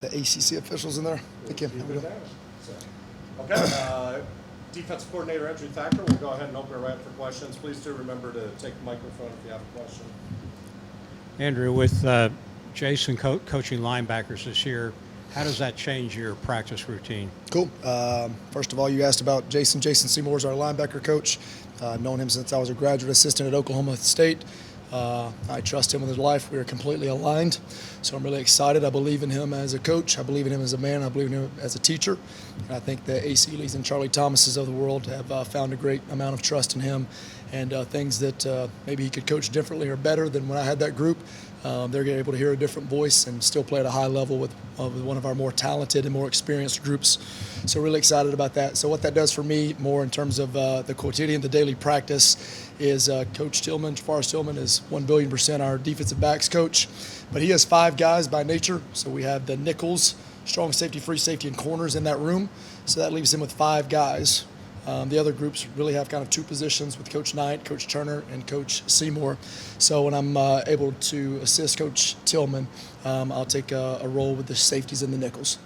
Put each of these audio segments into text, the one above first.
the ACC officials in there. Thank you. Okay, defensive coordinator Andrew Thacker, we'll go ahead and open it right up for questions. Please do remember to take the microphone if you have a question. Andrew, with Jason coaching linebackers this year, how does that change your practice routine? Cool. First of all, you asked about Jason. Jason Seymour is our linebacker coach. I've known him since I was a graduate assistant at Oklahoma State. I trust him with his life. We are completely aligned. So I'm really excited. I believe in him as a coach. I believe in him as a man. I believe in him as a teacher. And I think the Ace Eleys and Charlie Thomases of the world have found a great amount of trust in him and things that maybe he could coach differently or better than when I had that group. They're able to hear a different voice and still play at a high level with one of our more talented and more experienced groups. So really excited about that. So what that does for me more in terms of the quotidian, the daily practice, is Coach Tillman, Forrest Tillman, is 1,000,000,000% our defensive backs coach. But he has 5 guys by nature. So we have the nickels, strong safety, free safety, and corners in that room. So that leaves him with 5 guys. The other groups really have kind of 2 positions with Coach Knight, Coach Turner, and Coach Seymour. So when I'm able to assist Coach Tillman, I'll take a role with the safeties and the nickels.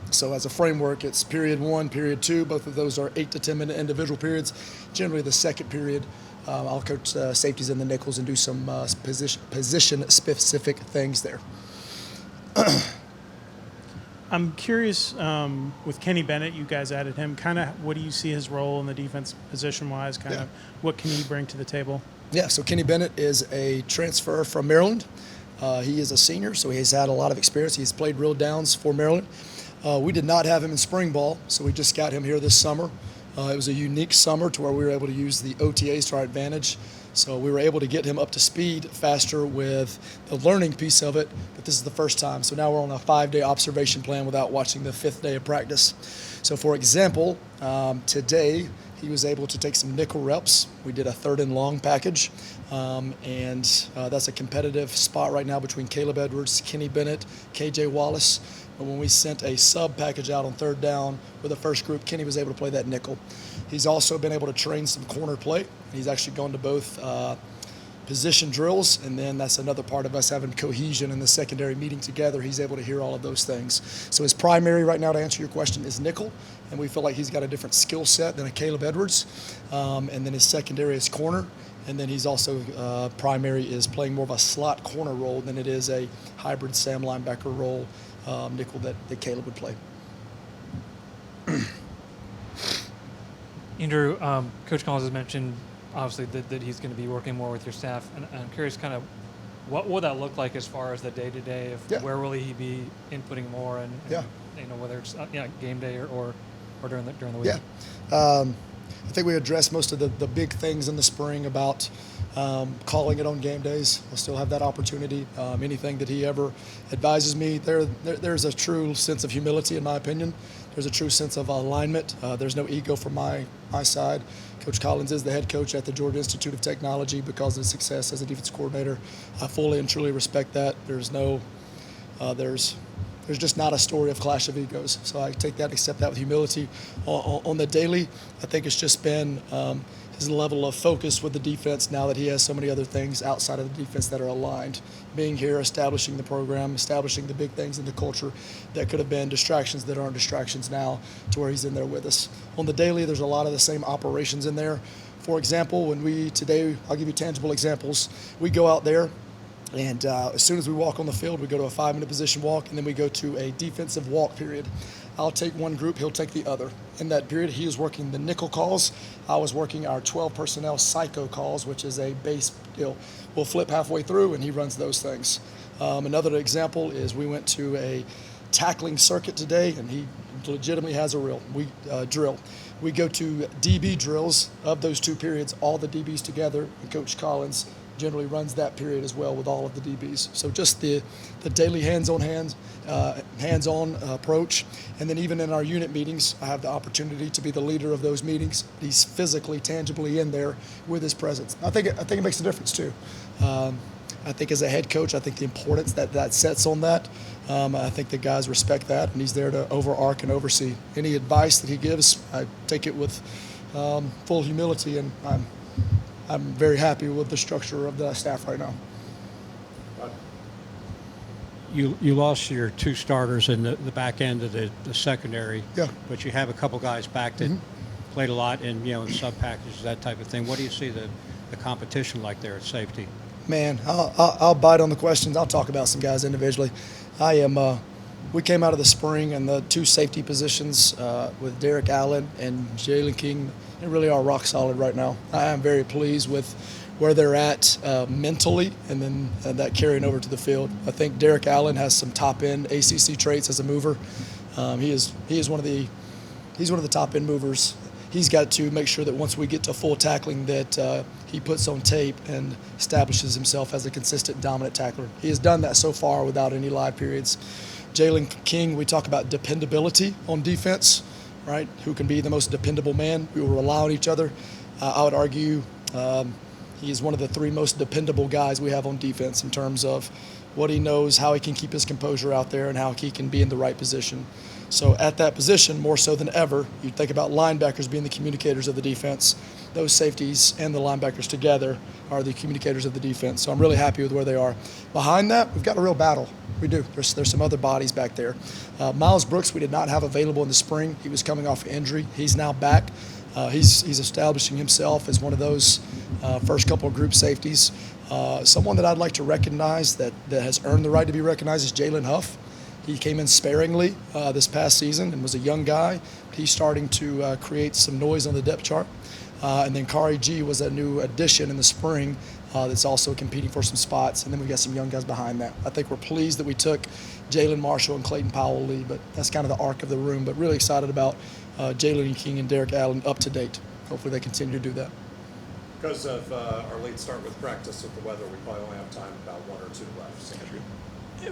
So as a framework, it's period 1, period 2. Both of those are 8 to 10 minute individual periods. Generally the second period, I'll coach safeties and the nickels and do some position-specific things there. I'm curious, with Kenny Bennett, you guys added him. Kind of what do you see his role in the defense position-wise? Kind of what can he bring to the table? Yeah, so Kenny Bennett is a transfer from Maryland. He is a senior, so he's had a lot of experience. He's played real downs for Maryland. We did not have him in spring ball, so we just got him here this summer. It was a unique summer to where we were able to use the OTAs to our advantage. So we were able to get him up to speed faster with the learning piece of it, but this is the first time. So now we're on a 5-day observation plan without watching the 5th day of practice. So for example, today he was able to take some nickel reps. We did a 3rd and long package, and that's a competitive spot right now between Caleb Edwards, Kenny Bennett, KJ Wallace. But when we sent a sub package out on 3rd down with the first group, Kenny was able to play that nickel. He's also been able to train some corner play. He's actually gone to both position drills, and then that's another part of us having cohesion in the secondary meeting together. He's able to hear all of those things. So his primary right now, to answer your question, is nickel, and we feel like he's got a different skill set than a Caleb Edwards. And then his secondary is corner, and then he's also primary is playing more of a slot corner role than it is a hybrid Sam linebacker role, nickel that Caleb would play. Andrew, Coach Collins has mentioned obviously that he's going to be working more with your staff, and I'm curious kind of what will that look like as far as the day-to-day of where will he be inputting more and you know, whether it's game day or during the week? I think we addressed most of the big things in the spring about calling it on game days. I'll still have that opportunity. Anything that he ever advises me, there's a true sense of humility in my opinion. There's a true sense of alignment. There's no ego from my side. Coach Collins is the head coach at the Georgia Institute of Technology because of his success as a defense coordinator. I fully and truly respect that. There's just not a story of clash of egos. So I take that, accept that with humility. On the daily, I think it's just been his level of focus with the defense now that he has so many other things outside of the defense that are aligned. Being here, establishing the program, establishing the big things in the culture that could have been distractions that aren't distractions now to where he's in there with us. On the daily, there's a lot of the same operations in there. For example, today, I'll give you tangible examples. We go out there, and as soon as we walk on the field, we go to a 5-minute position walk, and then we go to a defensive walk period. I'll take one group, he'll take the other. In that period, he was working the nickel calls. I was working our 12 personnel psycho calls, which is a base deal. We'll flip halfway through, and he runs those things. Another example is we went to a tackling circuit today, and he legitimately has a drill. We go to DB drills of those 2 periods, all the DBs together, and Coach Collins generally runs that period as well with all of the DBs. So just the daily hands-on approach. And then even in our unit meetings, I have the opportunity to be the leader of those meetings. He's physically, tangibly in there with his presence. I think it makes a difference too. I think as a head coach, I think the importance that sets on that, I think the guys respect that, and he's there to overarch and oversee. Any advice that he gives, I take it with full humility, and I'm very happy with the structure of the staff right now. You lost your 2 starters in the back end of the secondary. Yeah. But you have a couple guys back that played a lot in in sub packages, that type of thing. What do you see the competition like there at safety? Man, I'll bite on the questions. I'll talk about some guys individually. We came out of the spring and the 2 safety positions with Derek Allen and Jalen King. They really are rock solid right now. I am very pleased with where they're at mentally, and then that carrying over to the field. I think Derek Allen has some top end ACC traits as a mover. He is one of the top end movers. He's got to make sure that once we get to full tackling that he puts on tape and establishes himself as a consistent dominant tackler. He has done that so far without any live periods. Jalen King, we talk about dependability on defense, right? Who can be the most dependable man? We will rely on each other. I would argue he is one of the 3 most dependable guys we have on defense in terms of what he knows, how he can keep his composure out there, and how he can be in the right position. So at that position, more so than ever, you think about linebackers being the communicators of the defense. Those safeties and the linebackers together are the communicators of the defense. So I'm really happy with where they are. Behind that, we've got a real battle. We do. There's some other bodies back there. Miles Brooks, we did not have available in the spring. He was coming off injury. He's now back. He's establishing himself as one of those first couple of group safeties. Someone that I'd like to recognize that has earned the right to be recognized is Jalen Huff. He came in sparingly this past season and was a young guy. He's starting to create some noise on the depth chart. And then Kari G was a new addition in the spring that's also competing for some spots. And then we've got some young guys behind that. I think we're pleased that we took Jalen Marshall and Clayton Powell-Lee, but that's kind of the arc of the room. But really excited about Jalen King and Derek Allen up to date. Hopefully they continue to do that. Because of our late start with practice with the weather, we probably only have time about 1 or 2 left. Andrew?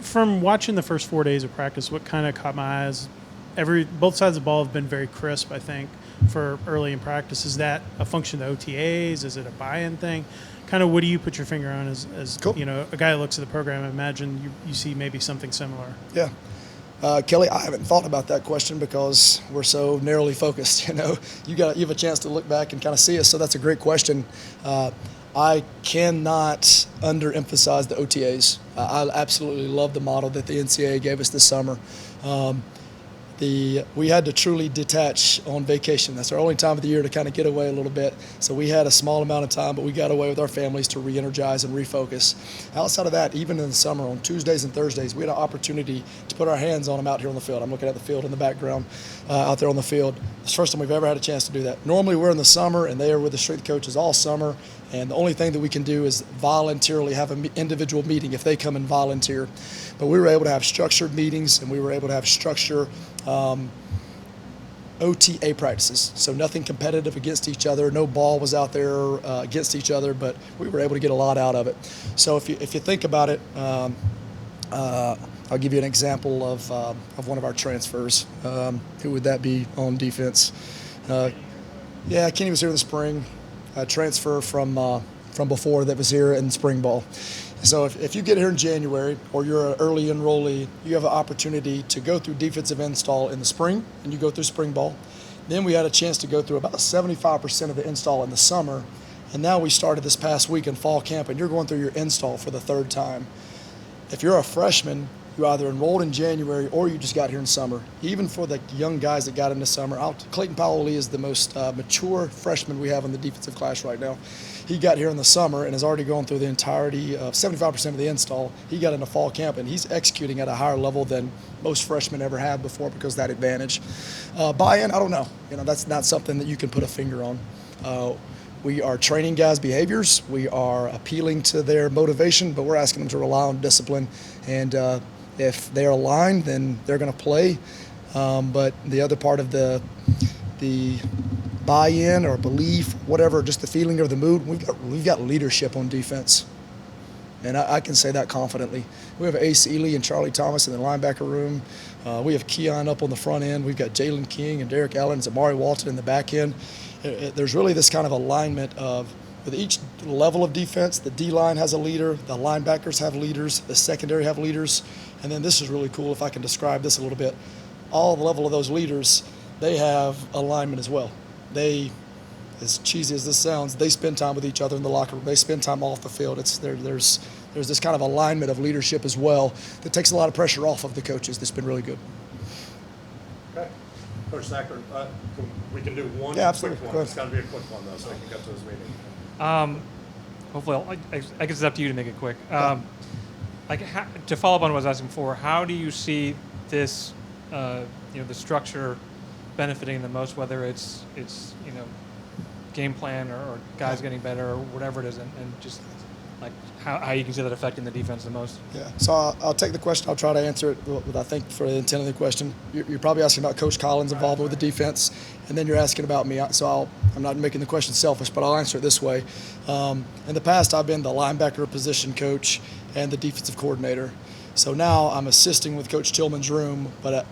From watching the first 4 days of practice, what kind of caught my eyes? Both sides of the ball have been very crisp, I think, for early in practice. Is that a function of the OTAs? Is it a buy-in thing? Kind of what do you put your finger on as Cool. a guy that looks at the program? I imagine you see maybe something similar. Yeah. Kelly, I haven't thought about that question because we're so narrowly focused. You have a chance to look back and kind of see us. So that's a great question. I cannot underemphasize the OTAs. I absolutely love the model that the NCAA gave us this summer. We had to truly detach on vacation. That's our only time of the year to kind of get away a little bit. So we had a small amount of time, but we got away with our families to re-energize and refocus. Outside of that, even in the summer, on Tuesdays and Thursdays, we had an opportunity to put our hands on them out here on the field. I'm looking at the field in the background out there on the field. It's the first time we've ever had a chance to do that. Normally we're in the summer, and they are with the strength coaches all summer, and the only thing that we can do is voluntarily have an individual meeting if they come and volunteer. But we were able to have structured meetings, and we were able to have structured OTA practices. So nothing competitive against each other. No ball was out there against each other, but we were able to get a lot out of it. So if you think about it, I'll give you an example of one of our transfers. Who would that be on defense? Kenny was here in the spring. A transfer from before that was here in spring ball. So if you get here in January or you're an early enrollee, you have an opportunity to go through defensive install in the spring, and you go through spring ball. Then we had a chance to go through about 75% of the install in the summer, and now we started this past week in fall camp, and you're going through your install for the 3rd time. If you're a freshman, you either enrolled in January or you just got here in summer. Even for the young guys that got in the summer, Clayton Powell-Lee is the most mature freshman we have in the defensive class right now. He got here in the summer and has already gone through the entirety of 75% of the install. He got into fall camp, and he's executing at a higher level than most freshmen ever have before because of that advantage. Buy-in, I don't know. That's not something that you can put a finger on. We are training guys' behaviors. We are appealing to their motivation, but we're asking them to rely on discipline. And if they're aligned, then they're going to play. But the other part of the buy-in or belief, whatever, just the feeling or the mood, we've got leadership on defense. And I can say that confidently. We have Ace Eley and Charlie Thomas in the linebacker room. We have Keon up on the front end. We've got Jalen King and Derek Allen and Zamari Walton in the back end. There's really this kind of alignment of, with each level of defense, the D-line has a leader, the linebackers have leaders, the secondary have leaders, and then this is really cool if I can describe this a little bit. All the level of those leaders, they have alignment as well. They, as cheesy as this sounds, they spend time with each other in the locker room. They spend time off the field. There's there's this kind of alignment of leadership as well that takes a lot of pressure off of the coaches. That's been really good. Okay. Coach Thacker, we can do one Yeah, absolutely. quick Go one. ahead. It's got to be a quick one, though, so we can get to his meeting. Hopefully, I guess it's up to you to make it quick. To follow up on what I was asking before, how do you see this, the structure benefiting the most, whether it's game plan or guys getting better or whatever it is, and just like how you can see that affecting the defense the most? Yeah. So I'll take the question. I'll try to answer it with, I think, for the intent of the question. You're probably asking about Coach Collins' involvement with the defense, and then you're asking about me. So I'm not making the question selfish, but I'll answer it this way. In the past, I've been the linebacker position coach and the defensive coordinator. So now I'm assisting with Coach Tillman's room, but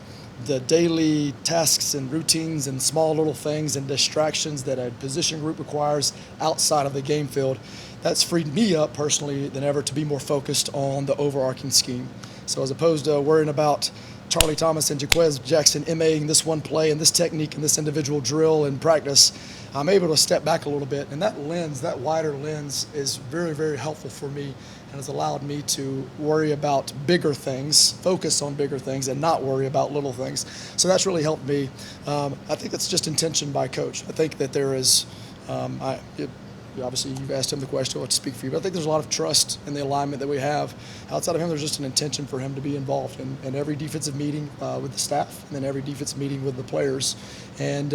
the daily tasks and routines and small little things and distractions that a position group requires outside of the game field, that's freed me up personally than ever to be more focused on the overarching scheme. So as opposed to worrying about Charlie Thomas and Jaquez Jackson MAing this one play and this technique and this individual drill and practice, I'm able to step back a little bit. And that lens, that wider lens, is very, very helpful for me and has allowed me to worry about bigger things, focus on bigger things, and not worry about little things. So that's really helped me. I think it's just intention by coach. I think that there is, obviously you've asked him the question, I'll let you speak for you, but I think there's a lot of trust in the alignment that we have. Outside of him, there's just an intention for him to be involved in every defensive meeting with the staff and then every defensive meeting with the players, and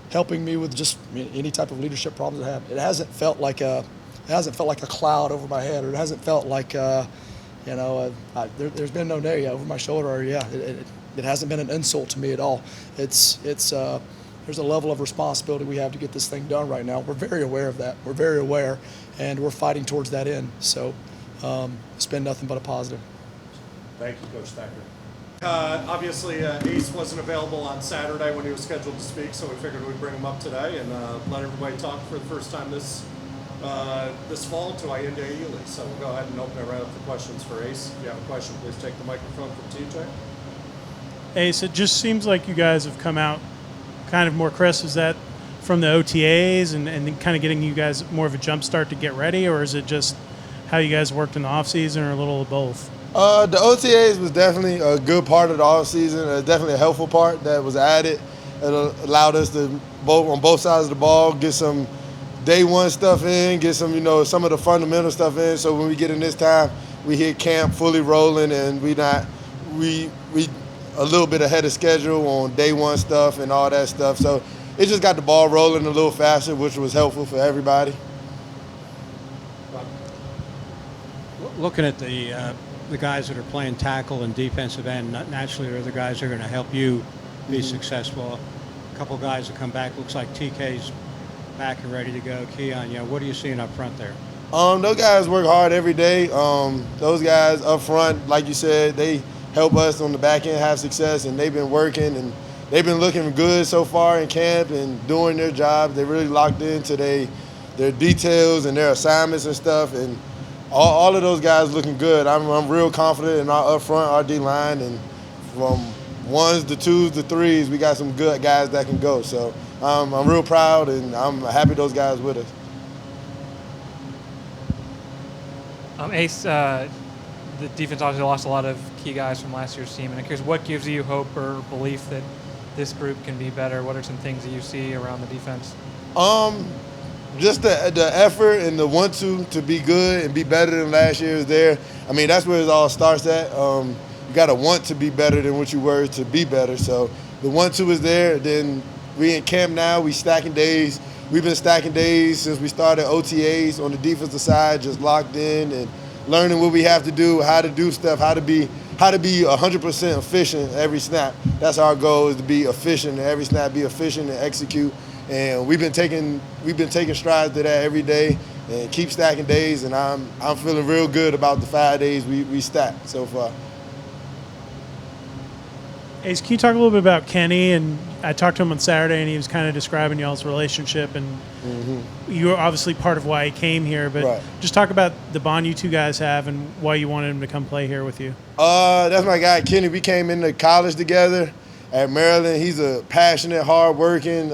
helping me with just any type of leadership problems I have. It hasn't felt like a cloud over my head, or it hasn't felt like there's been no over my shoulder, or it hasn't been an insult to me at all. There's a level of responsibility we have to get this thing done right now. We're very aware of that. We're very aware, and we're fighting towards that end. So it's been nothing but a positive. Thank you, Coach Thacker. Obviously, Ace wasn't available on Saturday when he was scheduled to speak, so we figured we'd bring him up today and let everybody talk for the first time this fall to Ace Eley. So we'll go ahead and open it right up for questions for Ace. If you have a question, please take the microphone from TJ. Ace, it just seems like you guys have come out kind of more crisp. Is that from the OTAs and kind of getting you guys more of a jump start to get ready, or is it just how you guys worked in the offseason, or a little of both? The OTAs was definitely a good part of the offseason, definitely a helpful part that was added. It allowed us to, on both sides of the ball, get some day one stuff in, get some, some of the fundamental stuff in. So when we get in this time, we hit camp fully rolling, and we a little bit ahead of schedule on day one stuff and all that stuff. So it just got the ball rolling a little faster, which was helpful for everybody. Looking at the guys that are playing tackle and defensive end, naturally are the guys that are going to help you be successful. A couple guys that come back, looks like TK's back and ready to go. Keon, what are you seeing up front there? Those guys work hard every day. Those guys up front, like you said, they help us on the back end have success, and they've been working, and they've been looking good so far in camp and doing their job. They're really locked into their details and their assignments and stuff, and all of those guys looking good. I'm real confident in our up front, our D-line, and from ones to twos to threes, we got some good guys that can go. So I'm real proud, and I'm happy those guys with us. Ace, the defense obviously lost a lot of key guys from last year's team, and I'm curious, what gives you hope or belief that this group can be better? What are some things that you see around the defense? Just the effort and the want to be good and be better than last year is there. I mean, that's where it all starts at. You got to want to be better than what you were to be better. So the want to is there. Then we in camp now. We stacking days. We've been stacking days since we started OTAs on the defensive side, just locked in and learning what we have to do, how to do stuff, how to be 100% efficient every snap. That's our goal, is to be efficient in every snap, be efficient and execute. And we've been taking strides to that every day and keep stacking days. And I'm feeling real good about the 5 days we stacked so far. Ace, can you talk a little bit about Kenny? And I talked to him on Saturday, and he was kind of describing y'all's relationship, and you were obviously part of why he came here. But just talk about the bond you two guys have and why you wanted him to come play here with you. That's my guy, Kenny. We came into college together at Maryland. He's a passionate, hard-working,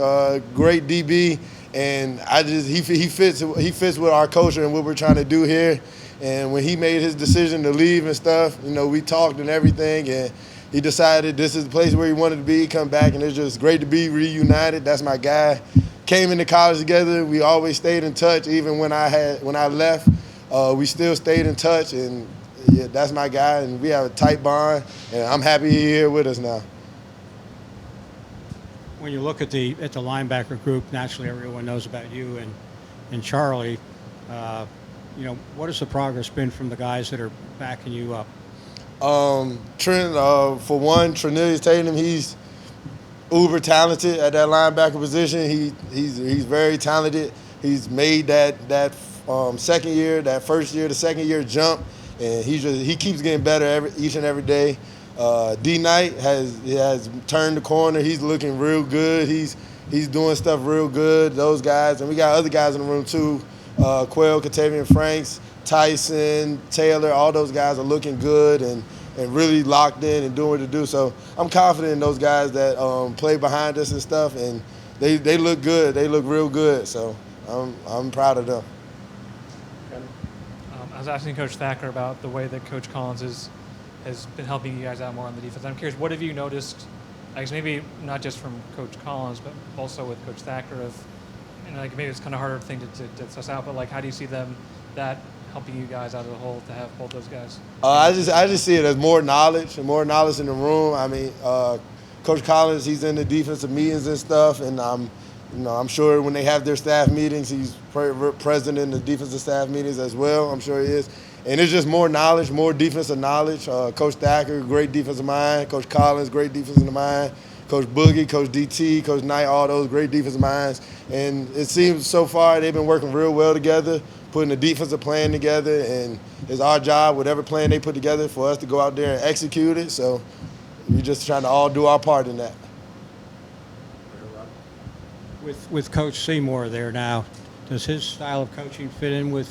great DB, and he fits with our culture and what we're trying to do here. And when he made his decision to leave and stuff, we talked and everything, and he decided this is the place where he wanted to be, come back, and it's just great to be reunited. That's my guy. Came into college together. We always stayed in touch. Even when I left, we still stayed in touch, and yeah, that's my guy, and we have a tight bond, and I'm happy he's here with us now. When you look at the linebacker group, naturally everyone knows about you and Charlie. What has the progress been from the guys that are backing you up? Trent, for one, Trenilius Tatum, he's uber talented at that linebacker position. He's very talented. He's made that second year, that first year, the second year jump, and he keeps getting better each and every day. D Knight has turned the corner. He's looking real good. He's doing stuff real good. Those guys, and we got other guys in the room too. Quail, Katavian Franks, Tyson, Taylor, all those guys are looking good and really locked in and doing what to do. So I'm confident in those guys that play behind us and stuff, and they look good. They look real good. So I'm proud of them. I was asking Coach Thacker about the way that Coach Collins has been helping you guys out more on the defense. I'm curious, what have you noticed, I guess maybe not just from Coach Collins, but also with Coach Thacker maybe it's kind of harder thing to suss out, but how do you see that helping you guys out of the hole to have both those guys? I just see it as more knowledge in the room. I mean, Coach Collins, he's in the defensive meetings and stuff, and I'm sure when they have their staff meetings, he's present in the defensive staff meetings as well. I'm sure he is. And it's just more knowledge, more defensive knowledge. Coach Thacker, great defensive mind. Coach Collins, great defensive mind. Coach Boogie, Coach DT, Coach Knight, all those great defensive minds. And it seems so far they've been working real well together, putting a defensive plan together. And it's our job, whatever plan they put together, for us to go out there and execute it. So we're just trying to all do our part in that. With Coach Seymour there now, does his style of coaching fit in with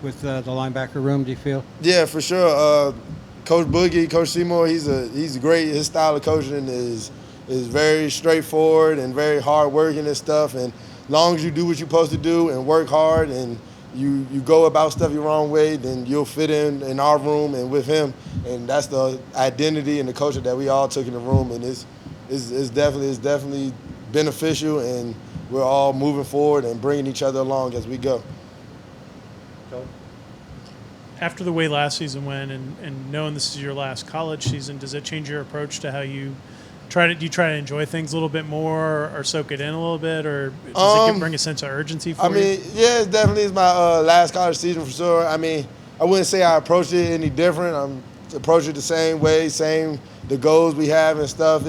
the linebacker room, do you feel? Yeah, for sure. Coach Boogie, Coach Seymour, he's great. His style of coaching is very straightforward and very hard working and stuff. And as long as you do what you're supposed to do and work hard and you go about stuff your wrong way, then you'll fit in our room and with him. And that's the identity and the culture that we all took in the room. And it's definitely beneficial, and we're all moving forward and bringing each other along as we go. After the way last season went, and knowing this is your last college season, does it change your approach to how you do you try to enjoy things a little bit more or soak it in a little bit, or does it bring a sense of urgency for you? Yeah, it definitely is my last college season for sure. I mean, I wouldn't say I approach it any different. I'm approach it the same way, the goals we have and stuff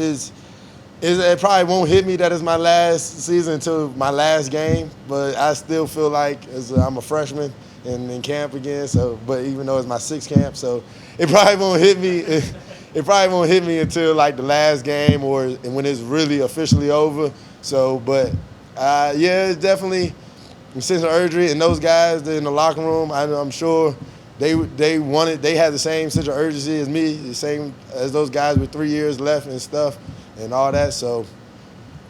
it probably won't hit me that it's my last season until my last game, but I still feel like I'm a freshman and in camp again. So, but even though it's my sixth camp, so it probably won't hit me. It probably won't hit me until the last game or when it's really officially over. So, but yeah, it's definitely a sense of urgency. And those guys in the locker room, I'm sure they had the same sense of urgency as me, the same as those guys with 3 years left and stuff and all that. So,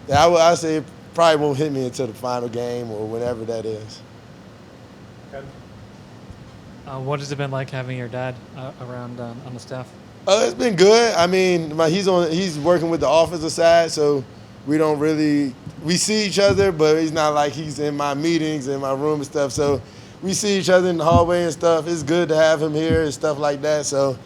yeah, I say it probably won't hit me until the final game or whenever that is. What has it been like having your dad around on the staff? It's been good. I mean, he's working with the offensive side, so we see each other, but he's not like he's in my meetings, in my room and stuff. So we see each other in the hallway and stuff. It's good to have him here and stuff like that. So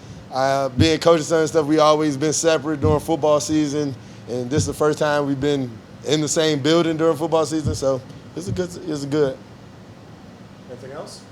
being coach's son and stuff, we always been separate during football season, and this is the first time we've been in the same building during football season. So it's good. Anything else?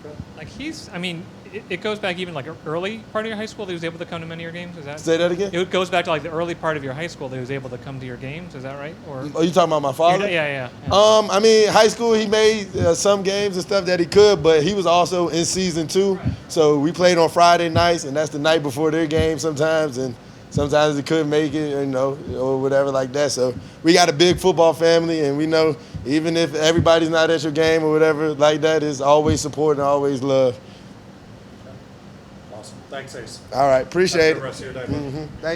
Okay. It goes back even early part of your high school that he was able to come to many of your games. Is that? Say that again? It goes back to the early part of your high school that he was able to come to your games. Is that right? Or are you talking about my father? Yeah. High school he made some games and stuff that he could, but he was also in season 2. Right. So we played on Friday nights, and that's the night before their game sometimes, and sometimes he couldn't make it, or whatever like that. So we got a big football family, and we know even if everybody's not at your game or whatever like that, it's always support and always love. Awesome. Thanks, Ace. All right. Appreciate it. Have a good rest of your day, man. Thank